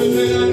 Yeah.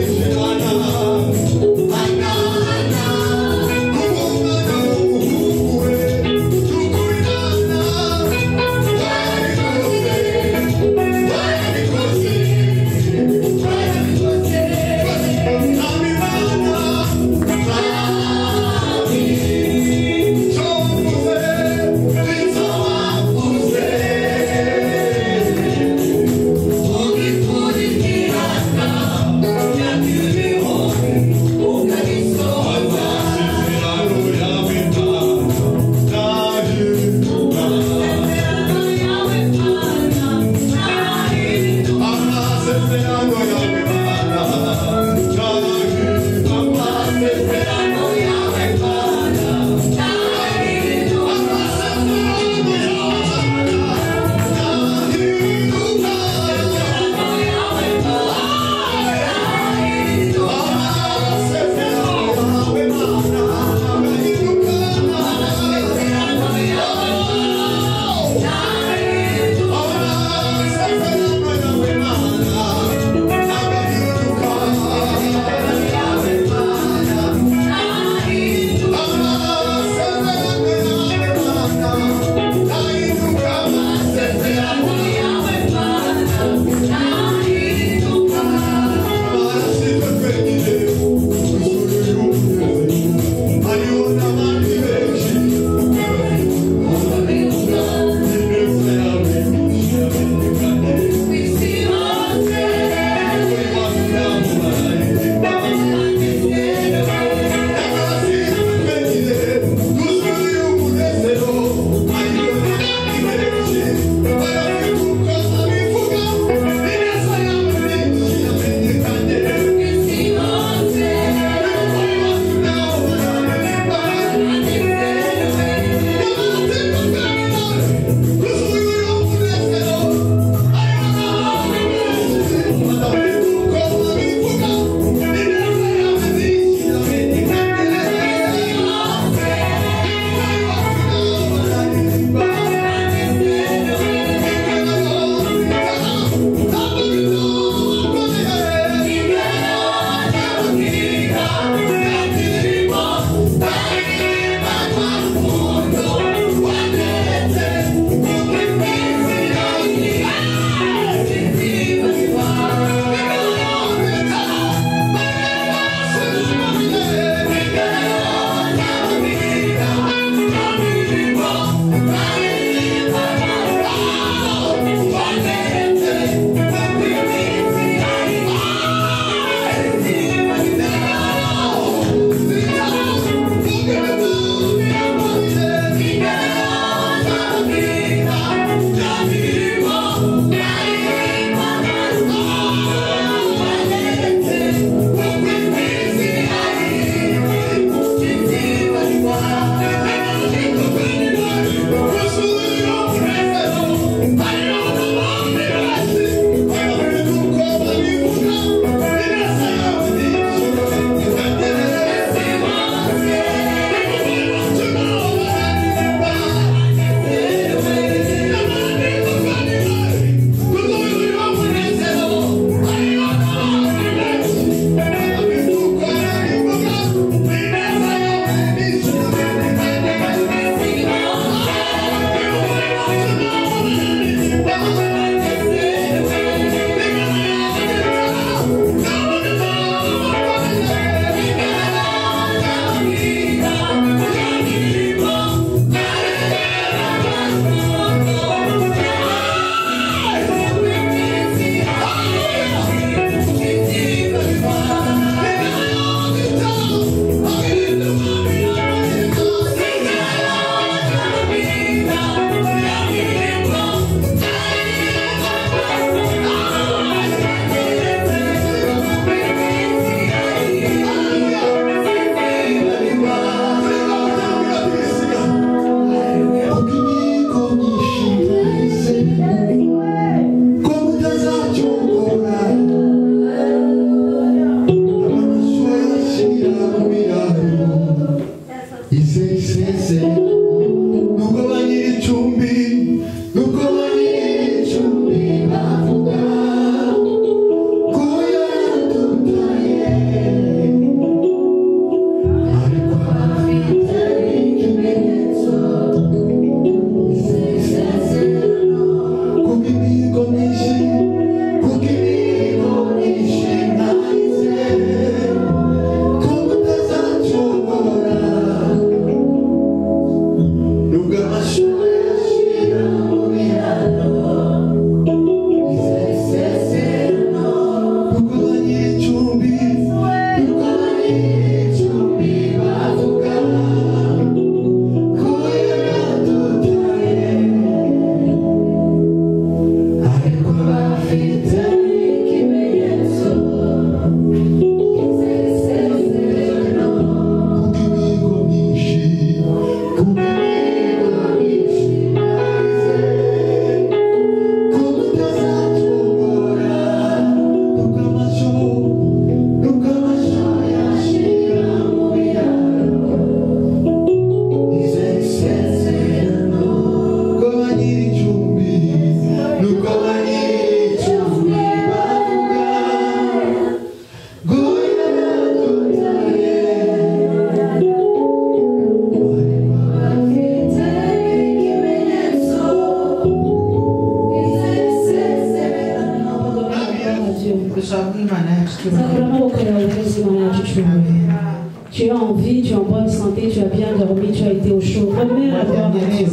Tu es en vie, tu es en bonne santé, tu as bien dormi, tu as été au chaud. Remets la gloire à Dieu.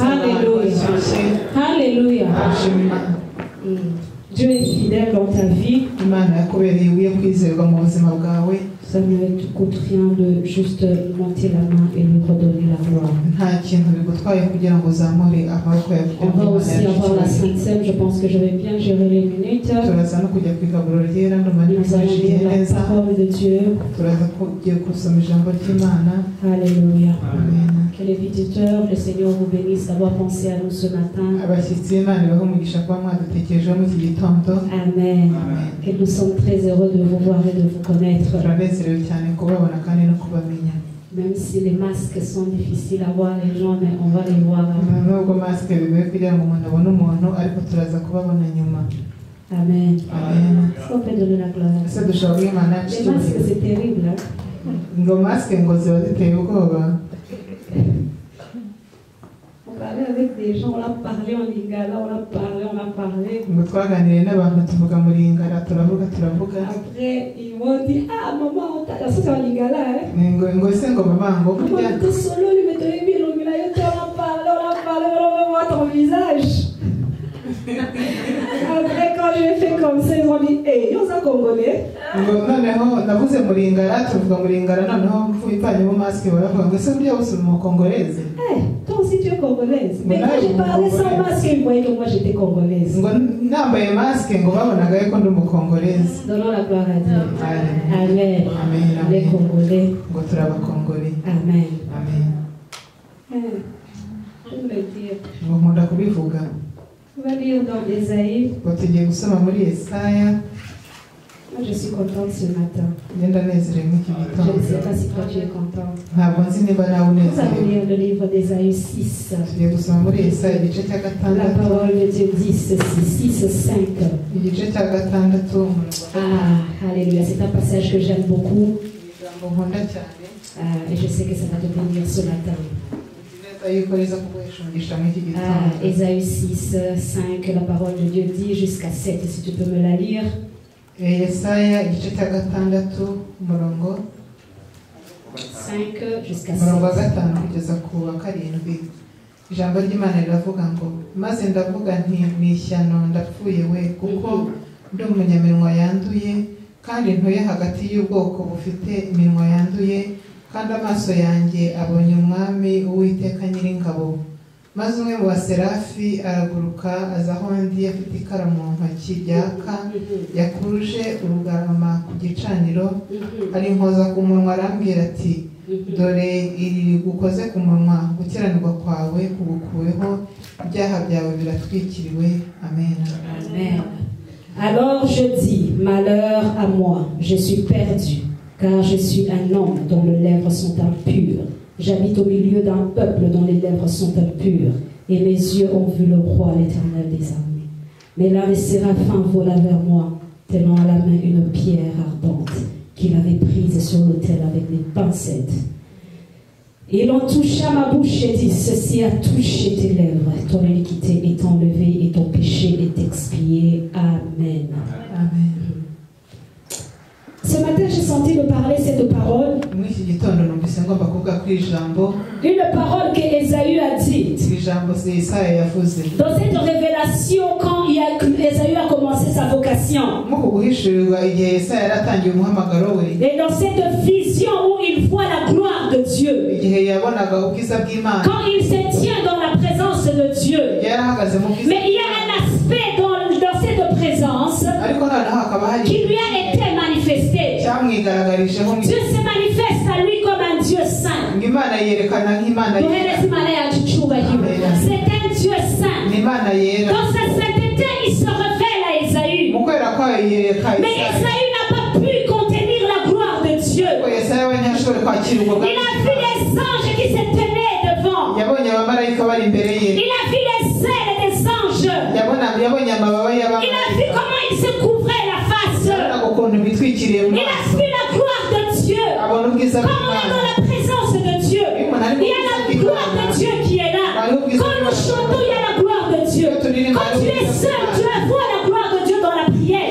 Alléluia. Alléluia. Dieu est fidèle dans ta vie. Ça ne coûte rien de juste monter la main et lui redonner la gloire. On va aussi avoir la Sainte Seine. Je pense que je vais bien gérer les minutes. Nous allons lire la parole de Dieu. Alléluia. Que les visiteurs, le Seigneur vous bénisse d'avoir pensé à nous ce matin. Amen. Que nous sommes très heureux de vous voir et de vous connaître. Même si les masques sont difficiles à voir les gens, mais on va les voir. Amen. Est-ce qu'on peut donner la gloire? Les masques, c'est terrible. On parlait avec des gens, on a parlé en lingala, on a parlé. Après, ils m'ont dit, ah maman, ça c'est en lingala, hein? Maman, t'es solo, lui me donnait bien l'ongla, on a parlé, on va voir ton visage. Après, quand j'ai fait comme ça, ils ont dit, hé, ils sont congolais. Toi aussi tu es congolaise. Mais quand j'ai parlé sans masque, ils voyaient que moi j'étais congolaise. Donnons la gloire à Dieu. Amen. Les Congolais. Amen. Je vais le dire. On va lire dans Ésaïe. Moi, je suis contente ce matin. Je ne sais pas si toi tu es contente. Nous allons lire le livre d'Ésaïe 6. La parole de Dieu dit ceci, 6, 5. Ah, alléluia. C'est un passage que j'aime beaucoup. Et je sais que ça va te bénir ce matin. Ésaïe 6, 5, la parole de Dieu dit jusqu'à 7, si tu peux me la lire. 5 jusqu'à 7. Ijambo ry'Imana riravuga ngo maze ndavuga nti nishyano ndapfuye we kuko ndi umunyaminwa yanduye kandi ntuye hagati y'ubwoko bufite iminwa yanduye kandi amaso yanjye abonye umwami Uwiteka Nyiringabo. Maze umwe mu baserafi araguruka aza aho ndi afite ikara mu ntoki ryaka yakuruje urugarama ku gicaniro arinkoza ku munwa arambwira ati dore iri gukoze ku munwa gukiranirwa kwawe kugukuweho ibyaha byawe biratwikiriwe. Amen. Amen. Alors je dis, malheur à moi, je suis perdu, car je suis un homme dont les lèvres sont impures. J'habite au milieu d'un peuple dont les lèvres sont impures, et mes yeux ont vu le roi, l'Éternel des armées. Mais là, les séraphins vola vers moi, tenant à la main une pierre ardente qu'il avait prise sur l'autel avec des pincettes. Et il en toucha ma bouche et dit, ceci a touché tes lèvres, ton iniquité est enlevée et ton péché est expié. Amen. Amen. Ce matin, j'ai senti de parler cette parole. Une parole que Ésaü a dite. Dans cette révélation, quand Ésaü a commencé sa vocation. Et dans cette vision où il voit la gloire de Dieu. Quand il se tient dans la présence de Dieu. Mais il y a un aspect dans cette présence qui lui a été manifesté. Dieu se manifeste à lui comme un Dieu saint. C'est un Dieu saint. Dans sa sainteté, il se révèle à Ésaü. Mais Ésaü n'a pas pu contenir la gloire de Dieu. Il a vu les anges qui se tenaient devant. Il a vu les ailes des anges. Il a vu comment ils se couvraient la face. Il a vu la gloire de Dieu. Comme on est dans la présence de Dieu, il y a la gloire de Dieu qui est là. Quand nous chantons, il y a la gloire de Dieu. Quand tu es seul, tu vois la gloire de Dieu dans la prière.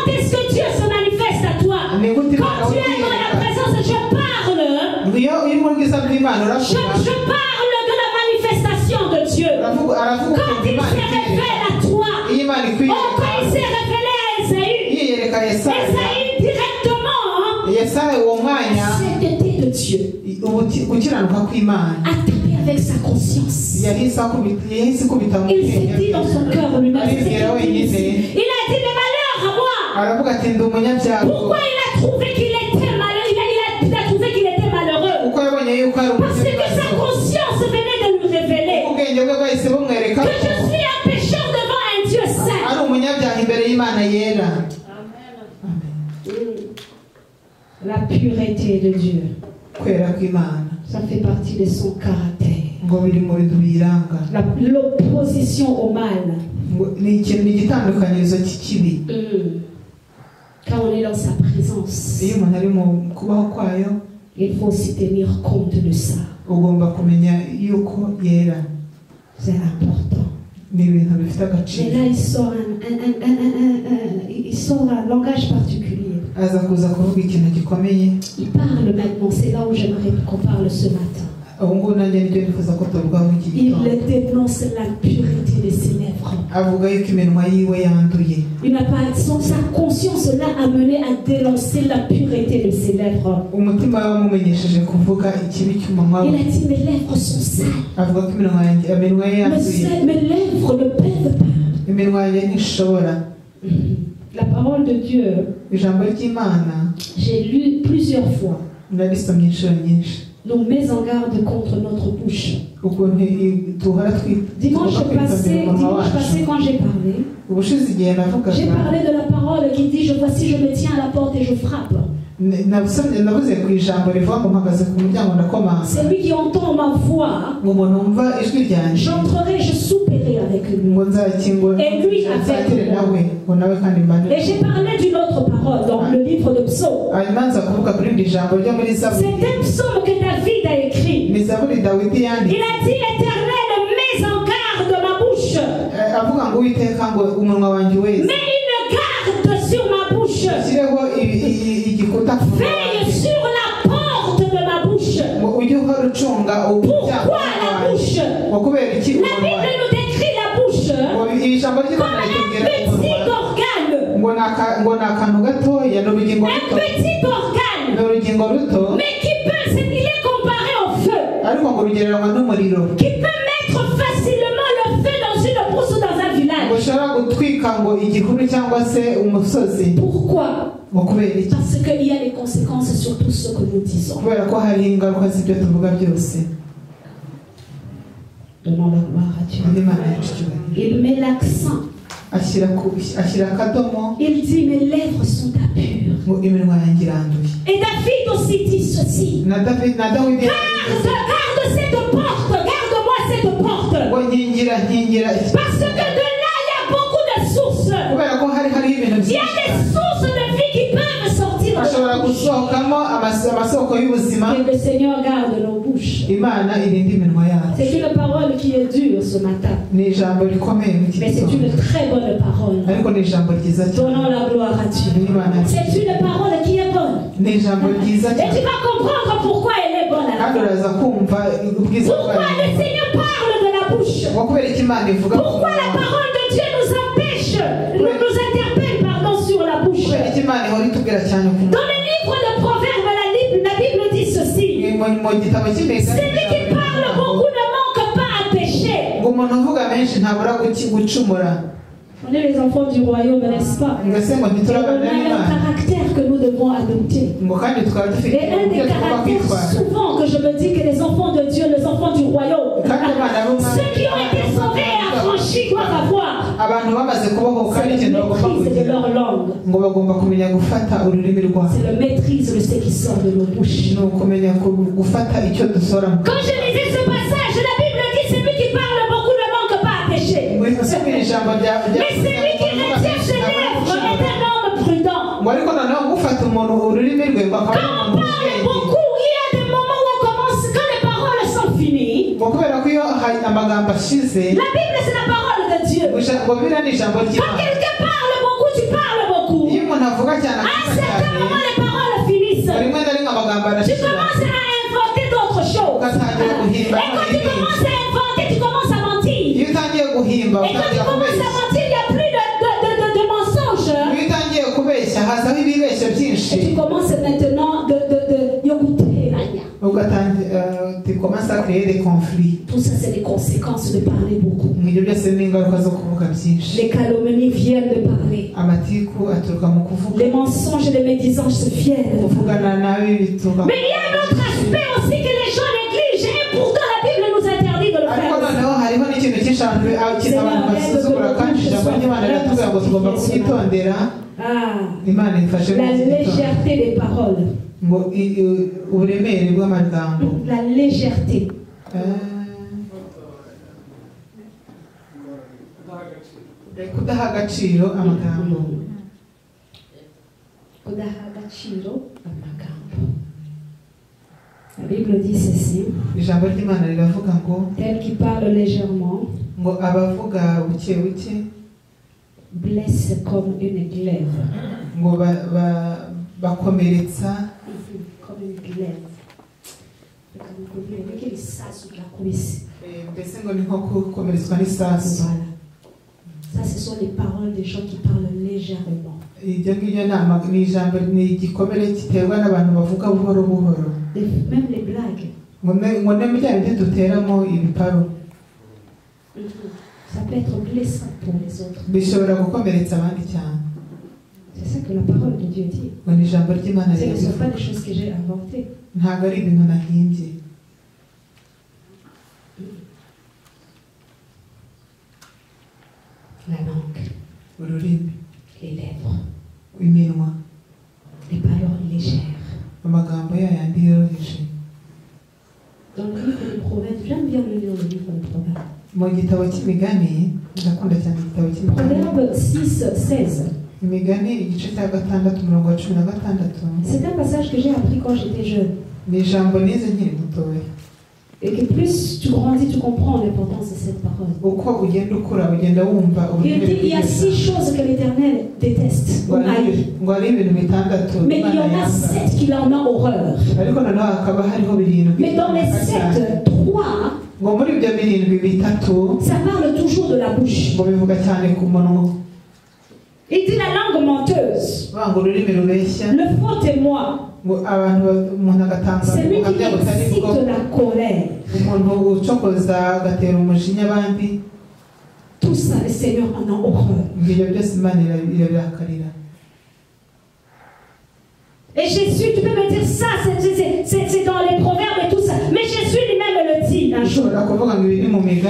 est-ce que Dieu se manifeste à toi? Quand tu es dans la présence, je parle de la manifestation de Dieu. Quand il se révèle à toi, quand il s'est révélé à Esaü directement, sainteté de Dieu, attaqué avec sa conscience. Il s'est dit dans son cœur lui-même, il a dit, mais malheur à moi. Pourquoi il a trouvé qu'il était malheureux? Il a trouvé qu'il était malheureux parce que sa conscience venait de lui révéler que je suis un pécheur devant un Dieu saint. La pureté de Dieu, ça fait partie de son caractère. L'opposition au mal. Quand on est dans sa présence, il faut aussi tenir compte de ça. C'est important. Mais là, il sort un langage particulier. Il parle maintenant, c'est là où j'aimerais qu'on parle ce matin. Il dénonce l'impureté de ses lèvres. Il n'a pas, sa conscience l'a amené à dénoncer l'impureté de ses lèvres. Il a dit, mes lèvres sont sales. Mes lèvres ne peuvent pas. La parole de Dieu, j'ai lu plusieurs fois. Donc, mets en garde contre notre bouche. Dimanche passé, quand j'ai parlé de la parole qui dit, voici, je me tiens à la porte et je frappe. C'est lui qui entend ma voix. J'entrerai, je souperai avec lui. Et lui avec moi. Et j'ai parlé d'une autre parole dans le livre de Psaume. C'est un psaume que David a écrit. Il a dit, Éternel, mets en garde ma bouche. Mais il garde sur ma bouche. Veille sur la porte de ma bouche. Pourquoi la bouche? La Bible nous décrit la bouche comme un petit organe. Un petit organe. Mais qui peut, il est comparé au feu. Qui peut mettre facilement le feu dans une brousse ou dans un village. Pourquoi? Parce qu'il y a des conséquences sur tout ce que nous disons. Donnons la gloire à Dieu. Il met l'accent. Il dit, mes lèvres sont impures. Et David aussi dit ceci. Garde cette porte. Garde-moi cette porte. Parce que de là, il y a beaucoup de sources. Il y a des sources de vie qui peuvent sortir. Que le Seigneur garde nos bouches. C'est une parole qui est dure ce matin. Mais c'est une très bonne parole. Donnons la gloire à Dieu. C'est une parole qui est bonne. Et tu vas comprendre pourquoi elle est bonne. Pourquoi le Seigneur parle de la bouche? Pourquoi la parole de Dieu nous empêche, nous interpelle sur la bouche? Dans le livre de Proverbes, la Bible dit ceci. Celui qui parle beaucoup ne manque pas à pécher. On est les enfants du royaume, n'est-ce pas? Et on a un caractère que nous devons adopter. Et un des caractères souvent que je me dis que les enfants de Dieu, les enfants du royaume, ceux qui ont été sauvés et affranchis doivent avoir, c'est le maîtrise de leur langue. C'est le maîtrise de ce qui sort de nos bouches. Quand je lisais ce passage, la Bible dit celui qui parle beaucoup ne manque pas à pécher. Mais celui qui retient ses lèvres est un homme prudent. Quand on parle beaucoup, il y a des moments où on commence, quand les paroles sont finies. La Bible, c'est la parole de Dieu. quelqu'un parle beaucoup, tu parles beaucoup. À un certain moment, les paroles finissent. Tu commences à inventer d'autres choses. Et quand tu commences à inventer, tu commences à mentir. Et quand tu commences à mentir, il n'y a plus de mensonges. Et tu commences maintenant de tu commences à créer des conflits. Tout ça, c'est les conséquences de parler beaucoup. Les calomnies viennent de parler. Les mensonges et les médisances viennent de parler. Mais il y a un autre aspect aussi que les gens négligent, et pourtant la Bible nous interdit de le faire. La légèreté des paroles. La légèreté. La Bible dit ceci. Tel qui parle légèrement blesse comme une glaive. Comme une glaive. Voilà. Ça, ce sont les paroles des gens qui parlent légèrement. Même les blagues. Ça peut être blessant pour les autres. C'est ça que la parole de Dieu dit. Ce ne sont pas des choses que j'ai inventées. La langue, les lèvres, les paroles légères. Dans le livre des Proverbes, j'aime bien le lire le livre des Proverbes. Proverbe 6:16. C'est un passage que j'ai appris quand j'étais jeune. Et que plus tu grandis, tu comprends l'importance de cette parole. Il dit il y a 6 choses que l'Éternel déteste ou haït. Mais il y en a 7 qui en ont horreur. Mais dans les 7, 3, ça parle toujours de la bouche. Il dit la langue menteuse, le faux témoin, celui qui excite la colère. Tout ça, le Seigneur en a horreur. Et Jésus, tu peux me dire ça, c'est dans les proverbes et tout ça. Mais Jésus lui-même le dit un jour.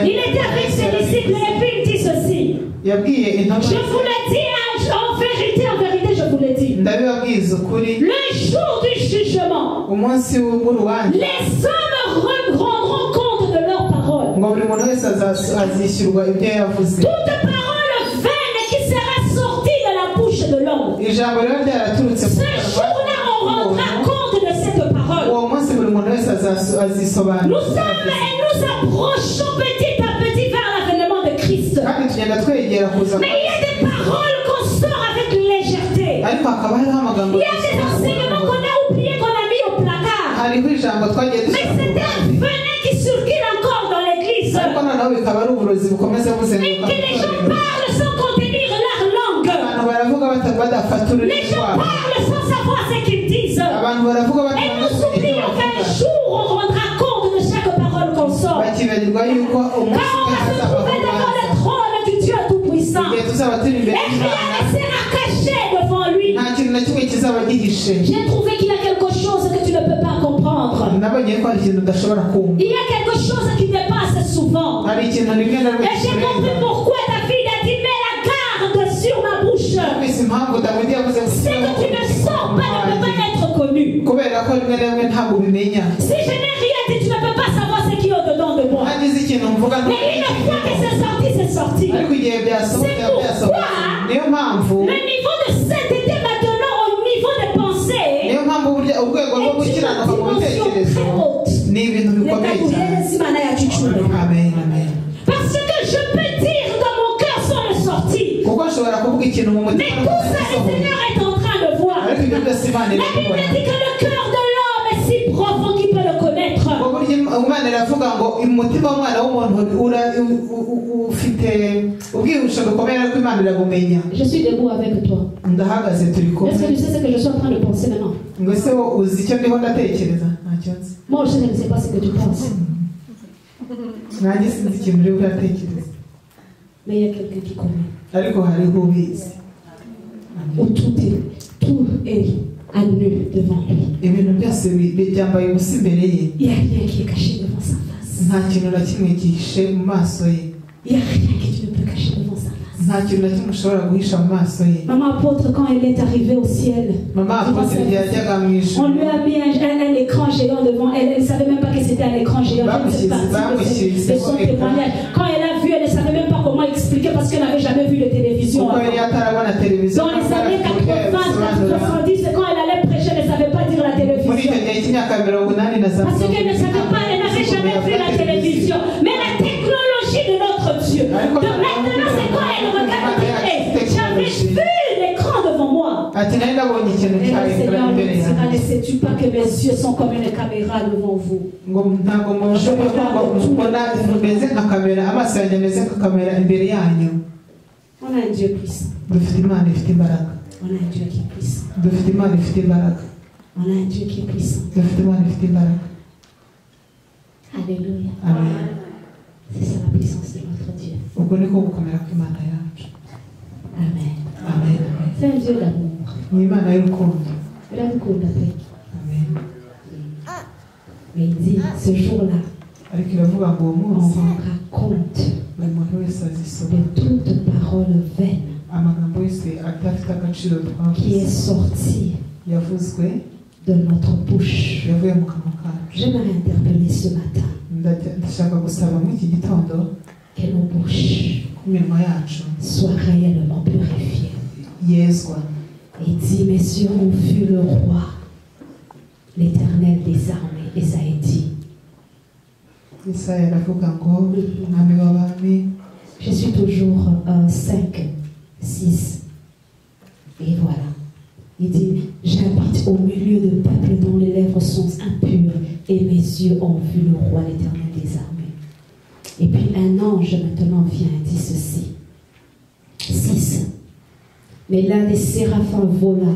Il était avec ses disciples et puis il dit ceci. Je vous le dis en vérité, je vous le dis. Le jour du jugement, les hommes rendront compte de leurs paroles. Toute parole vaine qui sera sortie de la bouche de l'homme. Ce jour-là, on rendra compte de cette parole. Nous sommes et nous approchons petit à petit vers l'avènement de Christ. Mais il y a des paroles qu'on sort avec légèreté. Il y a des enseignements qu'on a oubliés, qu'on a mis au placard. Mais c'est un venin qui circule encore dans l'église. Et que les gens parlent sans contenir leur langue. Les gens parlent sans savoir ce qu'ils disent. Et nous oublions qu'un jour on rendra compte de chaque parole qu'on sort. Quand on va se trouver devant le trône du Dieu Tout-Puissant. Et rien ne sera caché devant lui. J'ai trouvé qu'il y a quelque chose que tu ne peux pas comprendre. Il y a quelque chose qui dépasse souvent. Et j'ai compris pourquoi David a dit mets la garde sur ma bouche. C'est que tu ne sors pas, ne peut pas être connu. Si je n'ai rien dit, tu ne peux pas savoir ce qui est au-dedans de moi. Mais une fois que c'est sorti, c'est sorti. C'est pourquoi le niveau de sainteté maintenant au niveau des pensées est une dimension très haute. Parce que je peux dire dans mon cœur sans le ça, le Seigneur est en train de voir. La Bible dit que le cœur de l'homme est si profond qu'il peut le connaître. Je suis debout avec toi. Est-ce que tu sais ce que je suis en train de penser maintenant? Moi aussi, je ne sais pas ce que tu penses. Mais il y a quelqu'un qui connaît. Où tout est à nu devant lui. Il n'y a rien qui est caché devant sa face. Il n'y a rien que tu ne peux cacher devant sa face. Maman apôtre, quand elle est arrivée au ciel, on lui a mis un écran géant devant elle. Elle ne savait même pas que c'était un écran géant. C'est partie de son témoignage. Quand elle a vu, elle ne savait même pas comment expliquer parce qu'elle n'avait jamais vu de télévision. Dans les années 80, 70, quand elle allait prêcher, elle ne savait pas dire la télévision. Parce qu'elle ne savait pas, elle n'avait jamais vu la télévision. Mais la technologie de notre Dieu, de maintenant, c'est quand elle regarde, j'avais vu l'écran devant moi. Et le Seigneur me dira, ne sais-tu pas que mes yeux sont comme une caméra devant vous? On a un Dieu puissant. On a un Dieu qui est puissant. On a un Dieu qui est puissant. Alléluia. Amen. C'est ça la puissance de notre Dieu. Amen. Amen. C'est un Dieu d'amour. Il a beaucoup d'amour. Mais il dit, ce jour-là, on rendra compte de toute parole vaine qui est sortie de notre bouche. J'aimerais interpeller ce matin que nos bouches soient réellement purifiées. Et dit, mes yeux ont vu le roi, l'Éternel des armées. Et ça est dit. Je suis toujours 5, 6. Et voilà. Il dit, j'habite au milieu de peuples dont les lèvres sont impures et mes yeux ont vu le roi, l'Éternel des armées. Et puis un ange maintenant vient et dit ceci. 6. Mais l'un des séraphins vola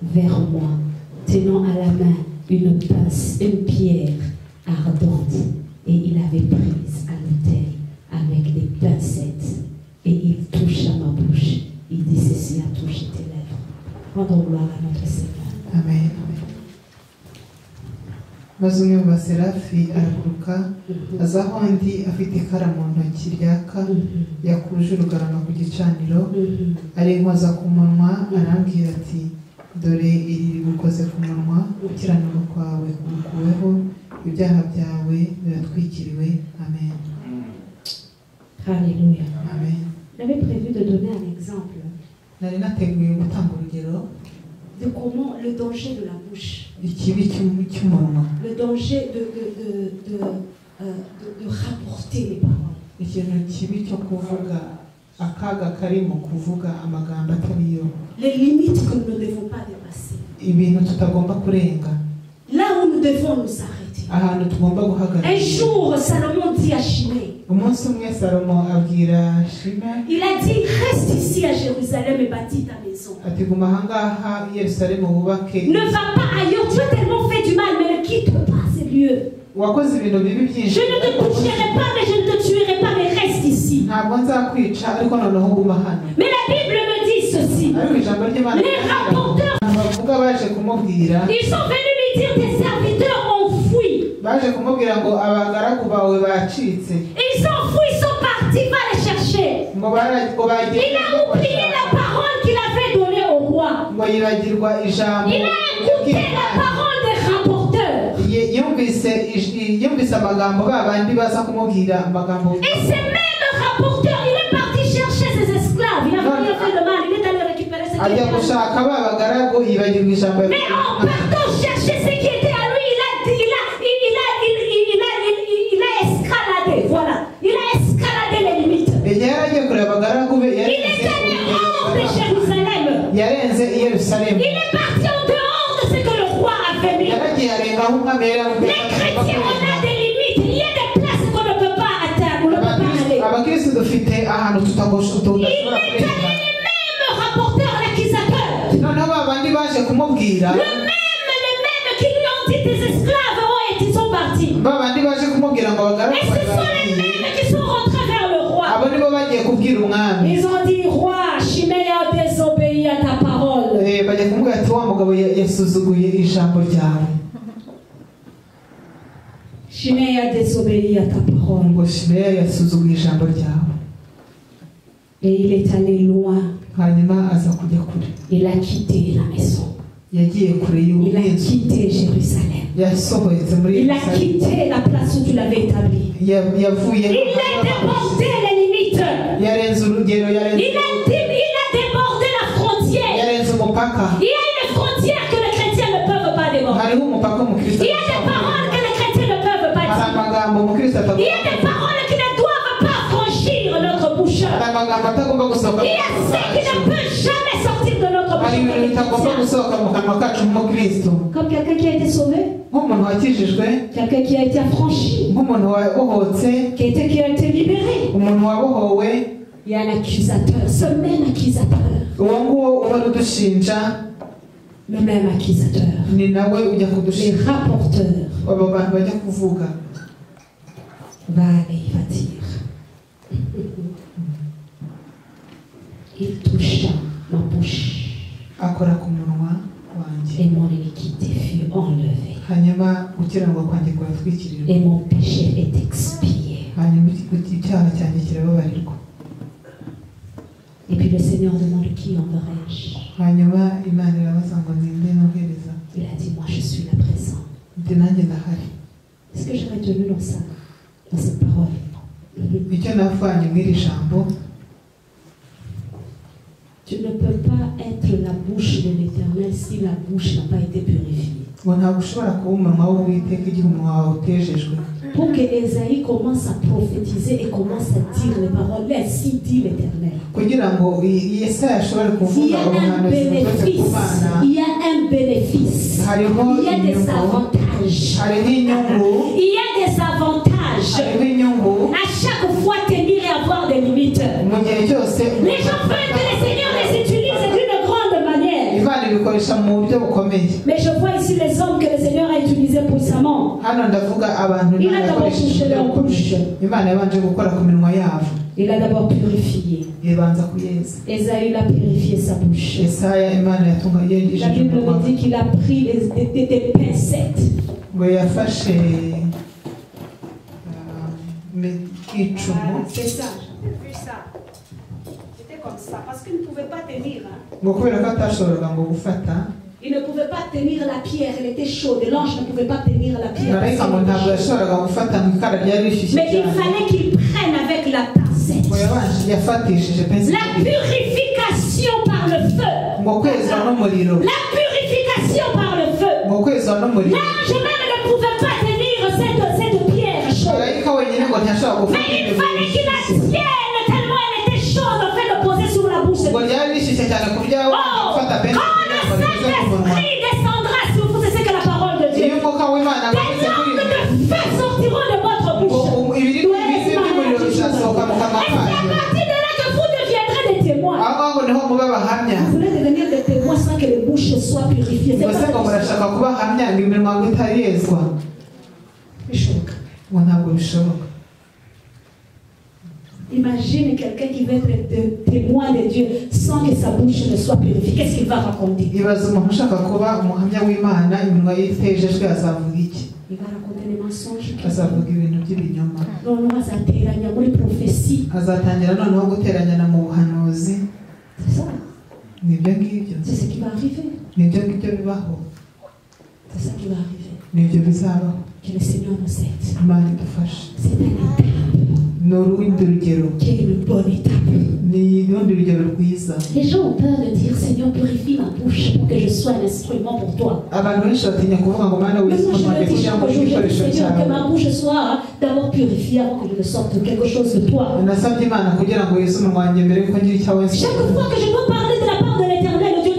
vers moi, tenant à la main une pince, une pierre ardente, et il avait prise à l'autel avec des pincettes, et il toucha ma bouche. Il dit, ceci a touché tes lèvres. Rendons gloire à notre Seigneur. Amen. maze umwe mu baserafi araguruka aza aho undi afite ikara mu ntoki ryaka yakuje urugarama ku gicaniro arinkoza ku munwa arambwira ati dore iri rigukoze ku munwa gukiranirwa kwawe kukuweho ibyaha byawe biratwikiriwe. Amen. Alléluia. Amen. J'avais prévu de donner un exemple nari nateguye gutanga urugero de comment le danger de la bouche, le danger de rapporter les paroles. Les limites que nous ne devons pas dépasser. Là où nous devons nous arrêter. Un jour, Salomon dit à Shimei, il a dit, reste ici à Jérusalem et bâtis ta maison. Ne va pas ailleurs, tu as tellement fait du mal, mais ne quitte pas ces lieux. Je ne te toucherai pas, mais je ne te tuerai pas, mais reste ici. Mais la Bible me dit ceci. Les rapporteurs, ils sont venus lui dire, tes serviteurs ont fui. Ils sont fous, ils sont partis, va les chercher. Il a oublié la parole qu'il avait donnée au roi. Il a écouté la parole des rapporteurs. Et ces mêmes rapporteurs, il est parti chercher ses esclaves. Il a fait le mal, il est allé récupérer ce qui était à lui. Mais en partant chercher ce qui était à lui, il a escaladé, voilà. Il a escaladé les limites. Il est allé hors de Jérusalem. Il est parti en dehors de ce que le roi avait mis. Les chrétiens, on a des limites. Il y a des places qu'on ne peut pas atteindre. On ne peut pas aller. Il est allé même rapporteur à l'accusateur. Le même qui lui ont dit des esclaves, oh, et ils sont partis. Et ce sont les mêmes qui sont rentrés vers le roi. Ils ont dit, roi, Shimei a désobéi à ta parole. Shimei a désobéi à ta parole. Et il est allé loin. Il a quitté la maison. Il a quitté Jérusalem. Il a quitté la place où tu l'avais établie. Il a débordé les limites. Il a débordé la frontière. Il y a une frontière que les chrétiens ne peuvent pas déborder. Il y a des paroles que les chrétiens ne peuvent pas dire. Il y a des paroles qui ne doivent pas franchir notre bouche. Il y a ce qui ne peut jamais sortir de notre bouche. Comme quelqu'un qui a été sauvé, quelqu'un qui a été affranchi, quelqu'un qui a été libéré. Il y a l'accusateur, ce même accusateur. Le même accusateur. Les rapporteurs. Va aller, il va dire. Il toucha ma bouche. Et mon iniquité fut enlevée. Et mon péché est expié. Et puis le Seigneur demande qui enverrai-je. Il a dit, moi je suis là présent. Est-ce que j'ai retenu dans ça, dans cette parole? Tu ne peux pas être la bouche de l'Éternel si la bouche n'a pas été purifiée. Pour que Ésaïe commence à prophétiser et commence à dire les paroles, ainsi dit l'Éternel. Il y a un bénéfice. Il y a un bénéfice. Il y a des avantages. Il y a des avantages. À chaque fois tenir et avoir des limites. Les gens veulent que le Seigneur les utilise d'une grande manière. Mais je vois ici les hommes que le Seigneur a utilisés puissamment. Il a d'abord touché leur bouche. Il a d'abord purifié. Ésaïe a purifié sa bouche. La Bible me dit qu'il a pris des pincettes. C'est ça, j'ai vu ça. C'était comme ça, parce qu'il ne pouvait pas tenir. Il ne pouvait pas tenir la pierre, elle était chaude. L'ange ne pouvait pas tenir la pierre. Mais il fallait qu'il prenne avec la pincette. La purification par le feu. La purification par le feu. L'ange même ne pouvait pas tenir cette pierre chaude. Mais il fallait qu'il la tienne tellement elle était chaude en fait de poser sur la bouche. Quand le Saint-Esprit descendra sur vous, c'est ce que la parole de Dieu. Des langues de feu sortiront de votre bouche. Et c'est à partir de là que vous deviendrez des témoins. Vous voulez devenir des témoins sans que les bouches soient purifiées. C'est pas Imagine quelqu'un qui veut être témoin de Dieu sans que sa bouche ne soit purifiée. Qu'est-ce qu'il va raconter? Il va raconter des mensonges. Non, prophétie. C'est ça. C'est ce qui va arriver. C'est ça qui va arriver. Que le Seigneur nous aide. C'est un étape. Qui est une bonne étape. Les gens ont peur de dire Seigneur, purifie ma bouche pour que je sois un instrument pour toi. Mais moi je le dis chaque jour, Seigneur, que ma bouche soit d'abord purifiée avant que je ne sorte quelque chose de toi. Chaque fois que je dois parler de la part de l'Éternel, Dieu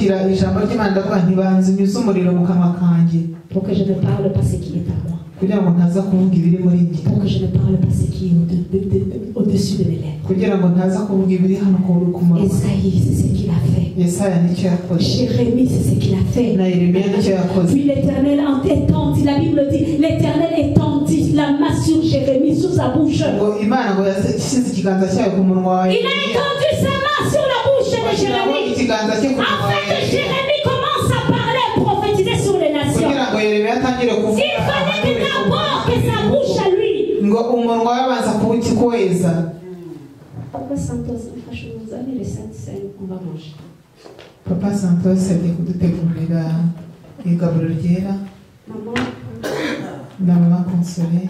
kwakira ijambo ry'Imana ndavuga nti banza unyuze umuriro mu kanwa kanjye pour que je ne parle pas ce qui est à moi, kugira ngo ntaza kuvuga ibiri muri njye, pour que je ne parle pas ce qui est au-dessus de mes lèvres. kugira ngo ntaza kuvuga ibiri hano ku munwa. Esaïe, c'est ce qu'il a fait. Yesaya nicyo yakoze, Jérémie, c'est ce qu'il a fait. na Yeremiya nicyo yakoze. Puis l'Éternel étendit, la Bible dit, l'Éternel étendit la main sur Jérémie, sur sa bouche. ngo Imana ngo yashyize ikiganza cyayo ku munwa wa Il a Yeremiya, étendu sa main sur la bouche de Jérémie. ikiganza cye ku munwa wa Afin que Yeremiya, Jérémie commence à parler, à prophétiser sur les nations. kugira ngo Yeremiya atangire kuvuga. Il fallait que d'abord que sa bouche à lui. ngo umunwa we abanza kuweza. Papa Santos, franchement, vous avez les Saintes Seines, on va manger. Papa Santos agiye kudutegurira igaburo ryera Maman, na mama Consolée.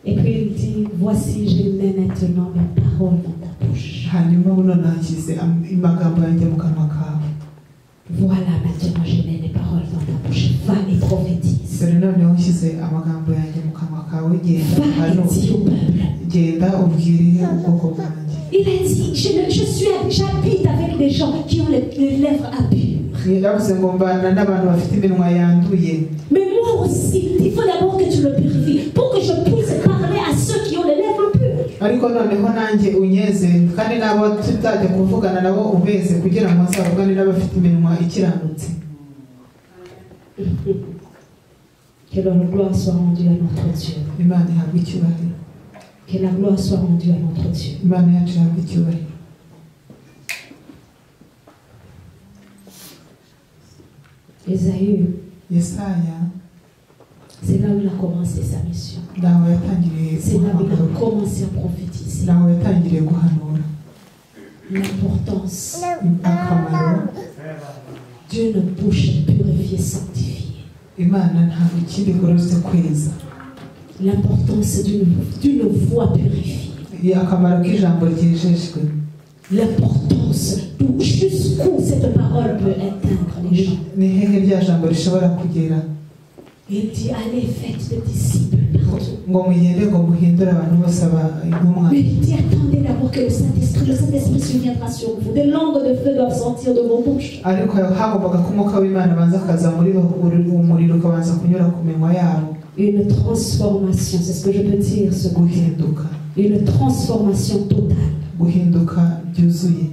et puis il dit, voici, je mets maintenant mes paroles dans ta bouche. hanyuma buno nashyize amagambo yanjye mu kanwa kawe. Voilà, maintenant je mets les paroles dans ta bouche. Va et prophétise. dore noneho nshyize amagambo yanjye mu kanwa kawe, genda Va et hano dis au peuple. genda ubwirire ubwoko bwanjye. Il a dit, j'habite avec des gens qui ont les lèvres impures. yaravuze ngo mbana n'abantu bafite iminwa yanduye. Mais moi aussi, il faut d'abord que tu me purifies pour que je puisse parler à ceux qui ont les lèvres impures. ariko noneho nanjye unyeze kandi n'abo tuzajya kuvugana nabo ubeze kugira ngo nzavugane n'abafite iminwa ikiranutse. Que la gloire soit rendue à notre Dieu. Imana ihabwe icyubahiro. Que la gloire soit rendue à notre Dieu. Imana yacu ihabwe icyubahiro. Esaïe, Yesaya, c'est là où il a commencé sa mission. naho yatangiriye C'est là où il guhanura. a commencé à prophétiser. naho yatangiriye guhanura. L'importance akamaro d'une bouche purifiée, sanctifiée. Imana ntabwo ikindi igororotse kweza. L'importance d'une voix purifiée. akamaro k'ijambo ryejejwe. L'importance jusqu'où cette parole peut atteindre les gens. ni hehe rya jambo rishobora kugera. Il dit, allez, faites des disciples partout. ngo mugende ngo muhindure abantu bose intumwa. Mais il dit, attendez d'abord que le Saint-Esprit se viendra sur vous. Des langues de feu doivent sortir de vos bouches. ariko hagombaga ko umwuka w'Imana abanza akaza muri bo, umuriro ukabanza kunyura ku minwa yabo. Une transformation, c'est ce que je peux dire. guhinduka. Une transformation totale. guhinduka byuzuye.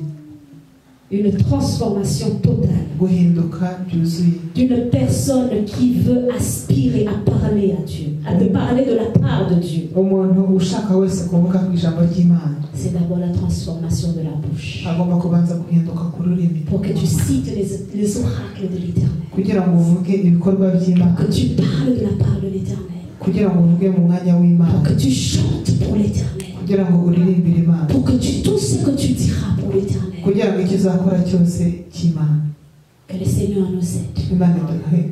Une transformation totale. guhinduka byuzuye. D'une personne qui veut aspirer à parler à Dieu, à de parler de la part de Dieu. umuntu ushaka wese kuvuga ku ijambo ry'Imana C'est d'abord la transformation de la bouche. agomba kubanza guhinduka ku rurimi, Pour que tu cites les oracles de l'Éternel. kugira ngo uvuge ibikorwa by'Imana, Que tu parles de la part de l'Éternel. kugira ngo uvuge mu mwanya w'Imana, Pour que tu chantes pour l'Éternel. kugira ngo uririmbire Imana, Pour que tout ce que tu diras pour l'Éternel. kugira ngo icyo uzakora cyose cy'Imana. Que le Seigneur nous aide. Imana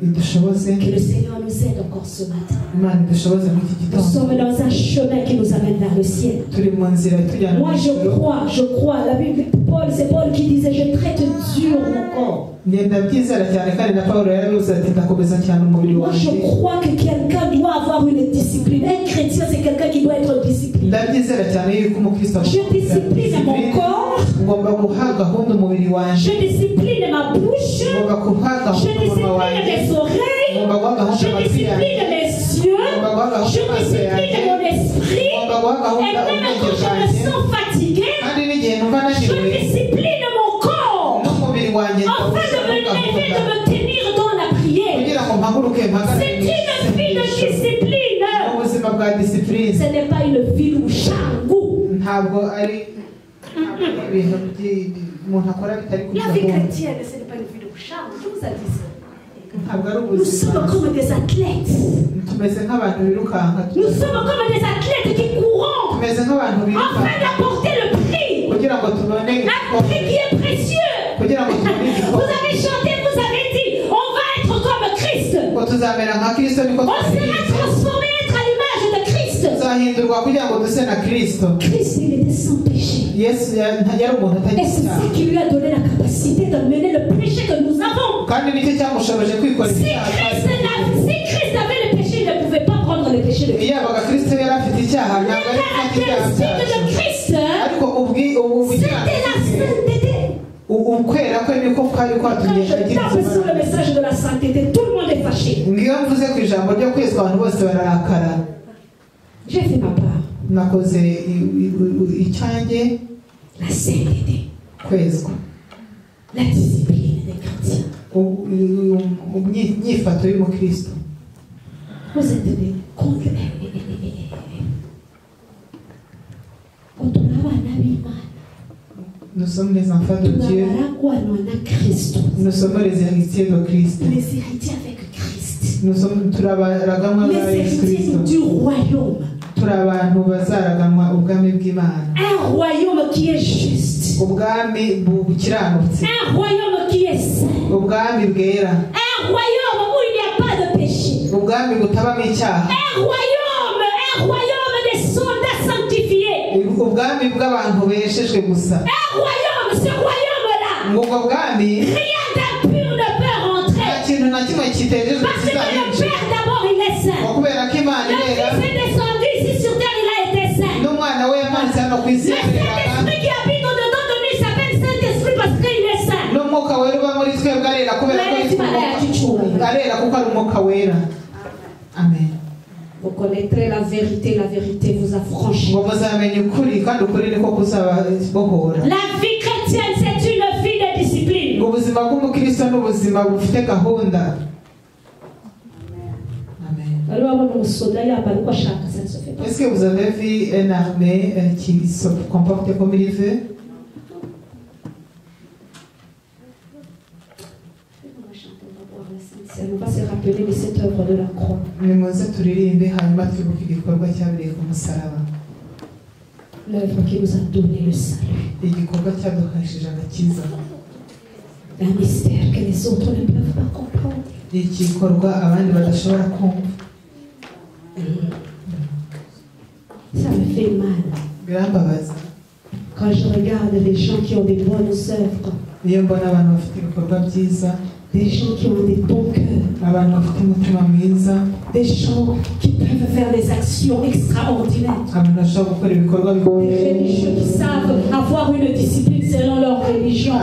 idushoboze. Que le Seigneur nous aide encore ce matin. Imana idushoboze muri iki Nous gitondo. sommes dans un chemin qui nous amène vers le ciel. turi mu nzira itujyana Moi je crois, la Bible, c'est Paul qui disait, je traite dur mon corps. ndabyizera cyane kandi na Pawulo yarabivuze ati ndakomeza cyane umubiri Moi je wanjye. crois que quelqu'un doit avoir une discipline. Un chrétien, c'est quelqu'un qui doit être discipliné. ndabyizera cyane yuko umukristo Je discipline mon corps. ngomba guha gahunda umubiri wanjye. Je discipline ma bouche. ngomba guha Je gahunda umunwa discipline wanjye. mes oreilles. ngomba guha gahunda Je amatwi yanjye. discipline mes yeux. ngomba guha Je gahunda amaso yanjye. discipline mon esprit. ngomba guha Et gahunda même ubwenge quand je me bwanjye. sens fatigué, kandi n'igihe numva je naniwe discipline mon corps. n'umubiri wanjye Afin de me lever, de me tenir dans la prière. kugira ngo mpaguruke C'est mpagarare une vie de discipline. ubuzima bwa disipurine. Ce n'est pas une vie louchargou. ntabwo ari ibintu umuntu akora bitari kuri La vie gahunda. chrétienne, ce n'est pas une vie louchargou. Qui vous a dit ça? ntabwo ari Nous ubuzima. sommes comme des athlètes. tumeze nk'abantu birukanka. Nous sommes comme des athlètes qui courent tumeze nk'abantu afin birukanka d'apporter le prix. kugira ngo tubone Un prix qui est précieux. kugira ngo tubone Vous igikombe. avez chanté, vous avez dit, on va être comme Christ. ngo tuzamera nka Kristo niko On sera transformé, être à l'image de Christ. tuzahindurwa kugira ngo duse na Kristo. Christ, il était sans péché. Yesu yari umuntu Et atagira c'est icyaha ça qui lui a donné la capacité de mener le péché que nous avons. kandi nicyo cyamushoboje kwikora Si icyaha. Christ avait le péché, il ne pouvait pas prendre le péché de Christ. iyo yabaga Kristo yari afite icyaha ntabwo ari afite icyaha ariko c'était la sainteté. ukwera kwe niko kwari kwatumye agira sur le message de la sainteté, tout le monde est fâché. ngiyo mvuze ku ijambo ryo kwezwa abantu bose bararakara. J'ai fait ma part. nakoze icyanjye. La sainteté, kwezwa, la discipline des chrétiens. imyifato y'umukristo. Vous êtes quand on a un ami. Nous sommes les enfants de Dieu. Nous sommes les héritiers de Christ. Les héritiers avec Christ. Nous sommes les héritiers du royaume. Un royaume qui est juste. Un royaume qui est saint. Un royaume où il n'y a pas de péché. Un royaume des soldats sanctifiés. Un royaume, ce royaume-là. Rien d'impur ne peut rentrer. Parce que le Père d'abord il est saint. Le Fils est descendu ici sur terre, il a été saint. Le Saint-Esprit qui habite au-dedans de lui s'appelle Saint-Esprit parce qu'il est saint. Amen. Vous connaîtrez la vérité vous affranchit. La vie chrétienne, c'est une vie de discipline. Est-ce que vous avez vu une armée qui se comporte comme il veut? On va se rappeler de cette œuvre de la croix. L'œuvre qui nous a donné le salut. Un mystère que les autres ne peuvent pas comprendre. Ça me fait mal. Quand je regarde les gens qui ont des bonnes œuvres. Des gens qui ont des bons cœurs. Des gens qui peuvent faire des actions extraordinaires. Des religieux qui savent avoir une discipline selon leur religion.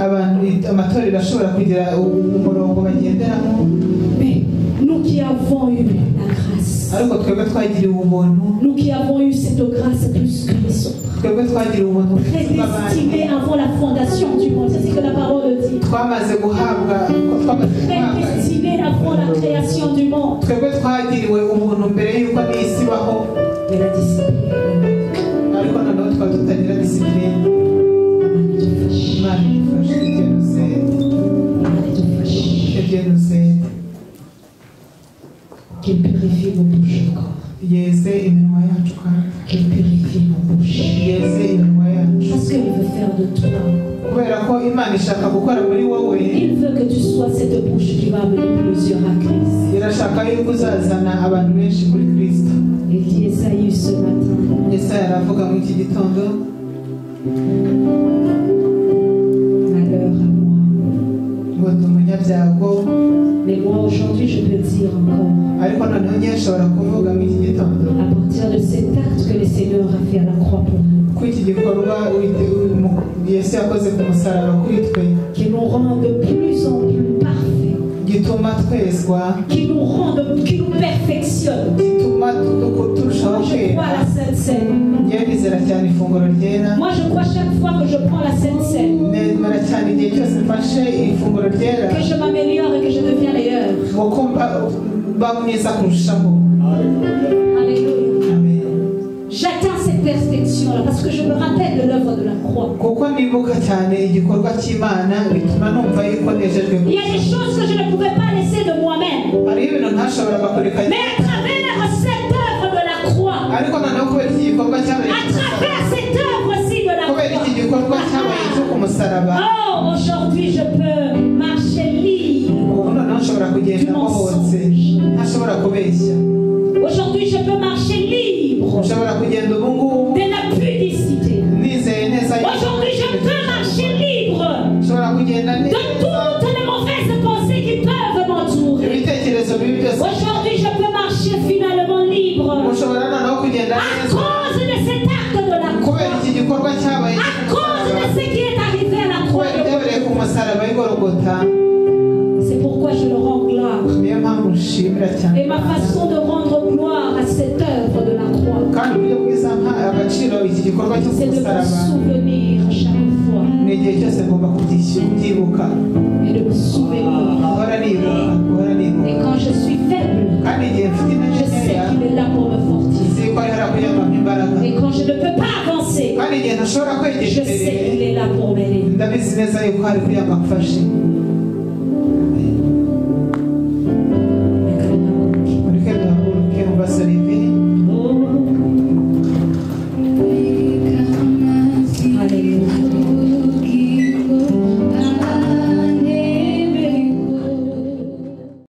Mais nous qui avons eu la grâce. Nous qui avons eu cette grâce plus que les autres. Prédestinés avant la fondation du monde. C'est ce que la parole dit. Prédestinés avant la création du monde. Mais la discipline. Dieu nous aide. Qu'il purifie vos bouches encore. Qu'il purifie vos bouches. Parce qu'il veut faire de toi. Il veut que tu sois cette bouche qui va amener plusieurs à Christ. Il dit Esaïe ce matin. Malheur à moi. Mais moi aujourd'hui je peux dire encore. À partir de cet acte que le Seigneur a fait à la croix pour nous. Qui nous rend de plus en plus parfaits. Qui nous rend, qui nous perfectionne. Moi je crois à la Sainte Seine. Moi je crois chaque fois que je prends la Sainte Seine. Que je m'améliore et que je deviens meilleur. Alléluia. J'attends cette perfection-là parce que je me rappelle de l'œuvre de la croix. Il y a des choses que je ne pouvais pas laisser de moi-même. Mais à travers cette œuvre de la croix, à travers cette œuvre-ci de la croix, oh, aujourd'hui je peux marcher libre du mensonge. Aujourd'hui je peux marcher libre de la pudicité. Aujourd'hui je peux marcher libre de toutes les mauvaises pensées qui peuvent m'entourer. Aujourd'hui je peux marcher finalement libre cause de cet acte de la croix, à cause de ce qui est arrivé à la croix de Golgotha. C'est pourquoi je le rends gloire. Et ma façon de rendre gloire à cette œuvre de la croix, c'est de me souvenir chaque fois. Et de me souvenir. Et quand je suis faible, je sais qu'il est là pour me fortifier. Et quand je ne peux pas avancer, je sais qu'il est là pour m'aider.